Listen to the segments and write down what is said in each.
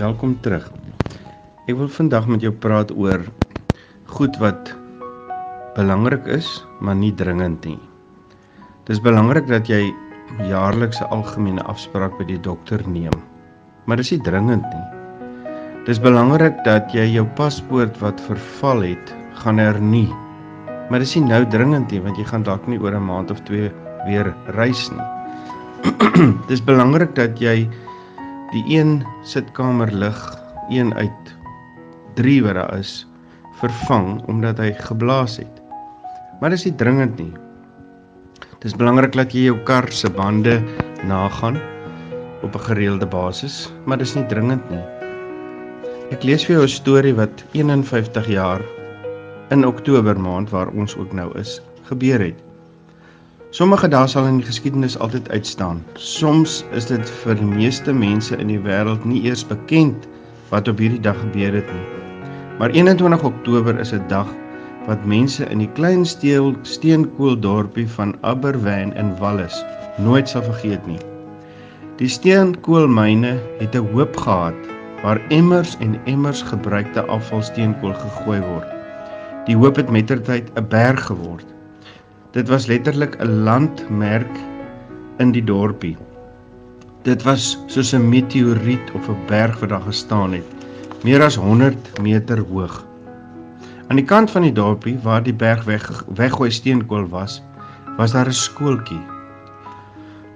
Welkom terug. Ek wil vandag met jou praat oor goed wat belangrik is, maar nie dringend nie. Dit is belangrik dat jy jaarlikse algemene afspraak by die dokter neem, maar dit is nie dringend nie. Dit is belangrik dat jy jou paspoort wat verval het, gaan hernie, maar dit is nie nou dringend nie, want jy gaan dalk nie oor 'n maand of 2 weer reis nie. Dit is belangrik dat jy die een sitkamerlig, een uit 3 wat daar is, vervang, omdat hy geblaas het. Maar dit is nie dringend nie. Dit is belangrik dat jy jou kar se bande nagaan, op 'n gereelde basis, maar dit is nie dringend nie. Ek lees vir jou 'n storie wat 51 jaar in Oktober maand, waar ons ook nou is, gebeur het. Sommige dae sal in die geskiedenis altyd uitstaan. Soms is dit vir die meeste mense in die wêreld nie eers bekend wat op hierdie dag gebeur het nie. Maar 21 Oktober is 'n dag wat mense in die klein steenkooldorpie van Aberwyn in Wallis nooit sal vergeet nie. Die steenkoolmyne het 'n hoop gehad waar emmers en emmers gebruikte afvalsteenkool gegooi word. Die hoop het mettertyd 'n berg geword. Dit was letterlik 'n landmerk in die dorpie. Dit was soos 'n meteoriet of 'n berg wat daar gestaan het, meer as 100 meter hoog. Aan die kant van die dorpie, waar die berg weggooi steenkool was daar 'n skooltjie.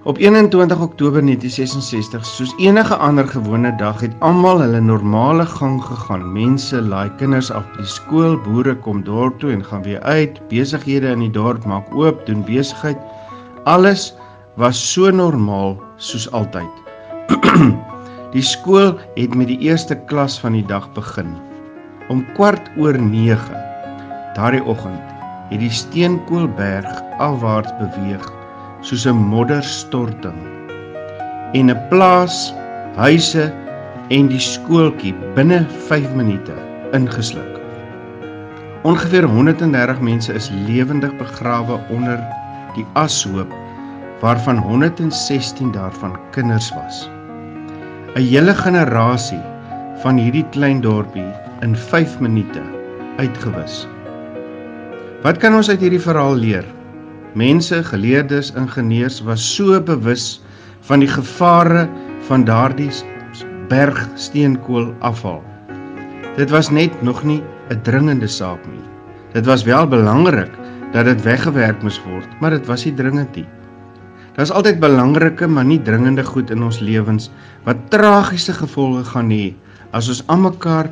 Op 21 Oktober 1966, soos enige ander gewone dag, het almal hulle normale gang gegaan. Mense laai kinders af by die skool, boere kom dorp toe en gaan weer uit, besighede in die dorp maak oop, doen besigheid. Alles was so normaal soos altyd. Die skool het met die eerste klas van die dag begin. Om 8:15 daardie oggend het die steenkoolberg afwaarts beweeg soos 'n modderstorting en 'n plaas, huise en die skooltjie binne 5 minute ingesluk. Ongeveer 130 mense is lewendig begrawe onder die ashoop, waarvan 116 daarvan kinders was. 'n Hele generasie van hierdie klein dorpie in 5 minute uitgewis. Wat kan ons uit hierdie verhaal leer? Mense, geleerdes, ingenieurs was so bewus van die gevare van daardie berg steenkool afval. Dit was net nog nie 'n dringende saak nie. Dit was wel belangrik dat dit weggewerk moes word, maar dit was nie dringend nie. Daar is altyd belangrike, maar nie dringende goed in ons lewens wat tragiese gevolge gaan hê as ons aan mekaar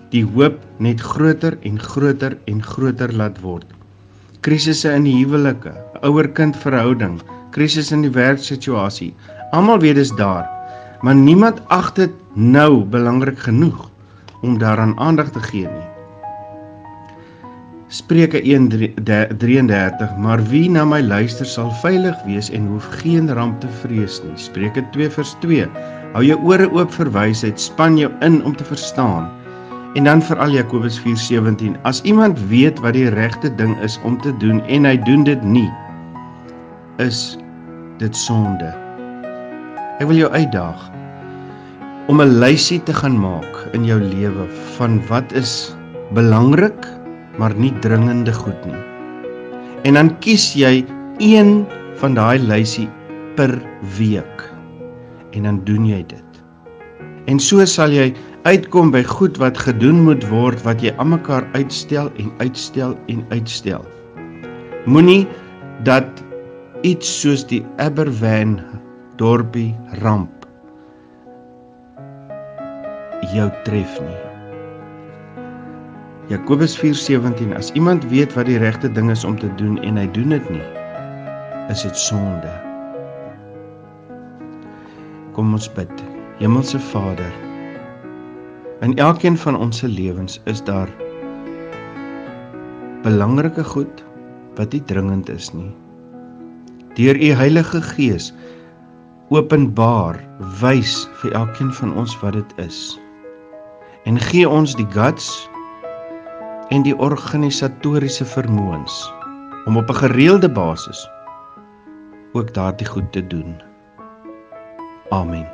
die hoop net groter en groter en groter laat word. Krisisse in die huwelike, ouer-kind verhouding, krisis in die werksituasie, almal weet dis daar, maar niemand ag dit nou belangrik genoeg om daaraan aandag te gee nie. Spreuke 1:33, maar wie na my luister sal veilig wees en hoef geen ramp te vrees nie. Spreuke 2:2, hou jou ore oop vir wysheid, span jou in om te verstaan. En dan veral Jakobus 4:17, as iemand weet wat die regte ding is om te doen en hy doen dit nie, is dit sonde. Ek wil jou uitdaag om 'n lysie te gaan maak in jou lewe van wat is belangrik, maar nie dringende goed nie. En dan kies jy een van daai lysie per week. En dan doen jy dit. En so sal jy uitkom by goed wat gedoen moet word, wat jy aan mekaar uitstel en uitstel en uitstel. Moenie dat iets soos die Aberwyn dorpie ramp jou tref nie. Jakobus 4:17, as iemand weet wat die regte ding is om te doen en hy doen dit nie, is dit sonde. Kom ons bid. Hemelse Vader, in elkeen van ons se lewens is daar belangrike goed wat nie dringend is nie. Deur u Heilige Gees openbaar, wys vir elkeen van ons wat dit is. En gee ons die guts en die organisatoriese vermoëns om op 'n gereelde basis ook daardie goed te doen. Amen.